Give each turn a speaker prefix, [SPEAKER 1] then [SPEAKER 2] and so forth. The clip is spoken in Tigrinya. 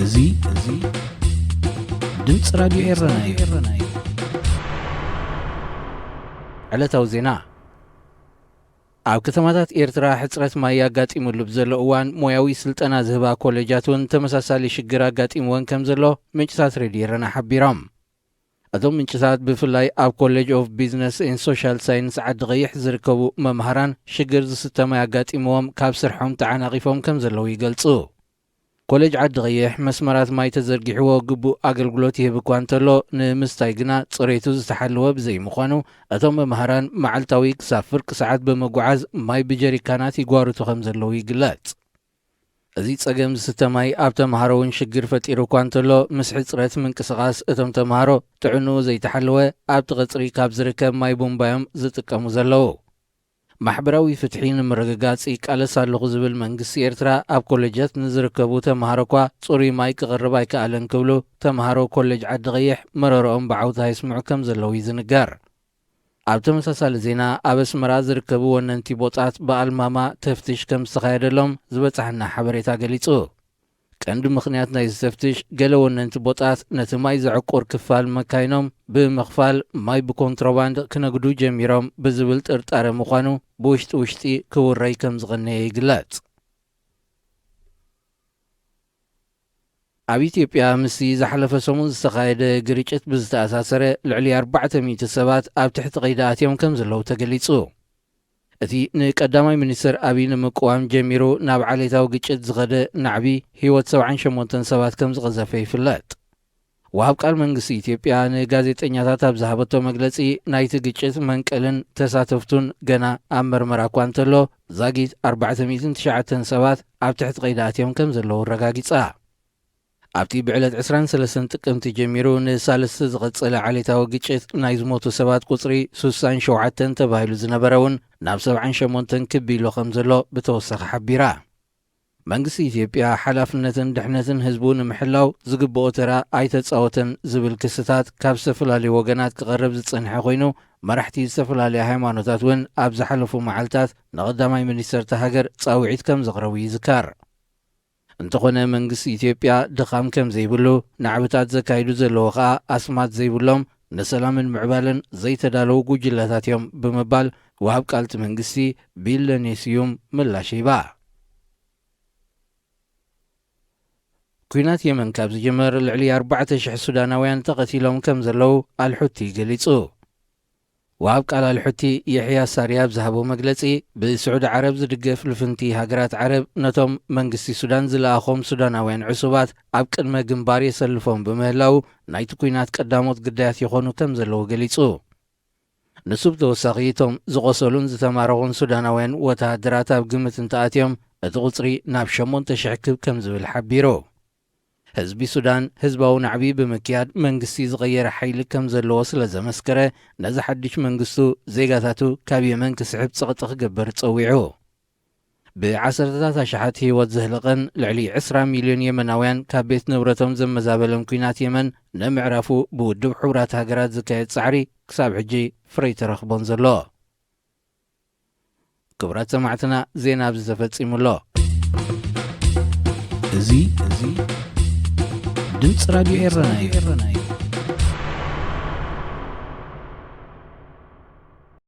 [SPEAKER 1] እዙይ ድምጽ ራዲዮ ኤረናይ ዕለታዊ ዜና ኣብ ከተማታት ኤርትራ ሕጽረት ማይ ያጋጢሙሉ ብዘሎ እዋን ሞያዊ ስልጠና ዝህባ ኮሌጃትን ተመሳሳሊ ሽግር አጋጢምዎን ከም ዘሎ ምንጭታት ሬድዮ ኤረና ሓቢሮም። እቶም ምንጭታት ብፍላይ ኣብ ኮሌጅ ኦፍ ቢዝነስ ኤንድ ሶሻል ሳይንስ ዓዲ ቀይሕ ዝርከቡ መምሃራን ሽግር ዝስተ ማይ ያጋጢምዎም ካብ ስርሖም ተዓናቂፎም ከም ዘለዉ ይገልጹ። ኮሌጅ ዓዲ ቀይሕ መስመራት ማይ ተዘርጊሕዎ ግቡእ ኣገልግሎት ይህብ እኳ እንተሎ ንምስታይ ግና ጽሬቱ ዝተሓለወ ብዘይምዃኑ እቶም መምሃራን መዓልታዊ ክሳብ ፍርቂ ሰዓት በመጓዓዝ ማይ ብጀሪካናት ይጓርቱ ከም ዘለዉ ይግለጽ። እዚ ጸገም ዝስተ ማይ ኣብ ተምሃሮውን ሽግር ፈጢሩ እኳ እንተሎ ምስ ሕጽረት ምንቅስቓስ እቶም ተምሃሮ ጥዕንኡ ዘይተሓለወ ኣብቲ ቐጽሪ ካብ ዝርከብ ማይ ቡምባዮም ዝጥቀሙ ዘለዉ። ማሕበራዊ ፍትሒ ንምርግጋጽ ቃለስ ኣለኹ ዝብል መንግስቲ ኤርትራ ኣብ ኮሌጃት ንዝርከቡ ተምሃሮ እኳ ጽሩይ ማይ ክቐርብ ኣይከኣለን ክብሉ ተምሃሮ ኮሌጅ ዓዲ ቀይሕ መረሮኦም ብዓውታ ይስምዑ ከም ዘለዉ ይዝንገር። ኣብ ተመሳሳሊ ዜና ኣብ ኣስመራ ዝርከቡ ወነንቲ ቦጣት ብኣልማማ ተፍትሽ ከም ዝተኻየደሎም ዝበፅሐና ሓበሬታ ገሊጹ። ቀንዲ ምኽንያት ናይ ዝተፍትሽ ገለ ወነንቲ ቦጣት ነቲ ማይ ዘዕቁር ክፋል መካይኖም ብምኽፋል ማይ ብኮንትሮባንድ ክነግዱ ጀሚሮም ብዝብል ጥርጣረ ምዃኑ ብውሽጢ ክውረይ ከም ዝቐነየ ይግለጽ። ኣብ ኢትዮጵያ ምስቲ ዝሓለፈ ሰሙን ዝተኻየደ ግርጭት ብዝተኣሳሰረ ልዕሊ 400 ሰባት ኣብ ትሕቲ ቀይዲ ኣትዮም ከም ዘለዉ ተገሊጹ። እቲ ንቀዳማይ ሚኒስትር ኣብይ ንምቁዋም ጀሚሩ ናብ ዓሌታዊ ግጭት ዝኸደ ናዕቢ ህይወት 78 ሰባት ከም ዝቐዘፈ ይፍለጥ። ወሃብ ቃል መንግስቲ ኢትዮጵያ ንጋዜጠኛታት ኣብ ዝሃበቶ መግለጺ ናይቲ ግጭት መንቀልን ተሳተፍቱን ገና ኣብ መርመራ እኳ እንተሎ ዛጊት 409 ሰባት ኣብ ትሕቲ ቀይዲ ኣትዮም ከም ዘለዉ ረጋጊጻ። ኣብቲ ብዕለት 23 ጥቅምቲ ጀሚሩ ንሳለስተ ዝቐጸለ ዓሌታዊ ግጭት ናይ ዝሞቱ ሰባት ቁጽሪ 67 ተባሂሉ ዝነበረውን ናብ 78 ክቢሎ ከም ዘሎ ብተወሳኺ ሓቢራ። መንግስቲ ኢትዮጵያ ሓላፍነትን ድሕነትን ህዝቡ ንምሕላው ዝግብኦ ተራ ኣይተጻወተን ዝብል ክስታት ካብ ዝተፈላለዩ ወገናት ክቐርብ ዝጸንሐ ኮይኑ መራሕቲ ዝተፈላለዩ ሃይማኖታት እውን ኣብ ዝሓለፉ መዓልታት ንቐዳማይ ሚኒስትር ሃገር ጻውዒት ከም ዘቕረቡ ይዝካር። እንተኾነ መንግስቲ ኢትዮጵያ ድኻም ከም ዘይብሉ ናዕብታት ዘካይዱ ዘለዎ ኸዓ ኣስማት ዘይብሎም ንሰላምን ምዕባልን ዘይተዳለዉ ጉጅለታት እዮም ብምባል ወሃብ ቃልቲ መንግስቲ ቢለኔስዩም ምላሽ ይባ። ኩናት የመን ካብ ዝጀመር ልዕሊ 4,000 ሱዳናውያን ተቐቲሎም ከም ዘለዉ አልሑቲ ገሊጹ። ወሃብ ቃል አልሑቲ የሕያ ሳርያ ብዝሃቦ መግለጺ ብስዑድ ዓረብ ዝድገፍ ልፍንቲ ሃገራት ዓረብ ነቶም መንግስቲ ሱዳን ዝለኣኾም ሱዳናውያን ዕሱባት ኣብ ቅድመ ግንባር የሰልፎም ብምህላው ናይቲ ኩናት ቀዳሞት ግዳያት ይኾኑ ከም ዘለዉ ገሊጹ። ንሱ ብተወሳኺ እቶም ዝቖሰሉን ዝተማረኹን ሱዳናውያን ወተሃደራት ኣብ ግምት እንተኣትዮም እቲ ቁጽሪ ናብ 8,000 ክብ ከም ዝብል ሓቢሩ። ህዝቢ ሱዳን ህዝባዊ ናዕቢ ብምክያድ መንግስቲ ዝቐየረ ሓይሊ ከም ዘለዎ ስለ ዘመስከረ ነዚ ሓድሽ መንግስቱ ዜጋታቱ ካብ የመን ክስሕብ ፀቕጢ ክገበር ፀዊዑ። ብዓሰርተታት ኣሽሓት ህይወት ዘህለቐን ልዕሊ 20 ሚልዮን የመናውያን ካብ ቤት ንብረቶም ዘመዛበለም ኩናት የመን ንምዕራፉ ብውድብ ሕቡራት ሃገራት ዝካየድ ፃዕሪ ክሳብ ሕጂ ፍረይ ተረኽቦን ዘሎ። ክቡራት ሰማዕትና ዜና ኣብዚ ተፈጺሙሎ።
[SPEAKER 2] ድምጽ ራዲዮ ኤረናይ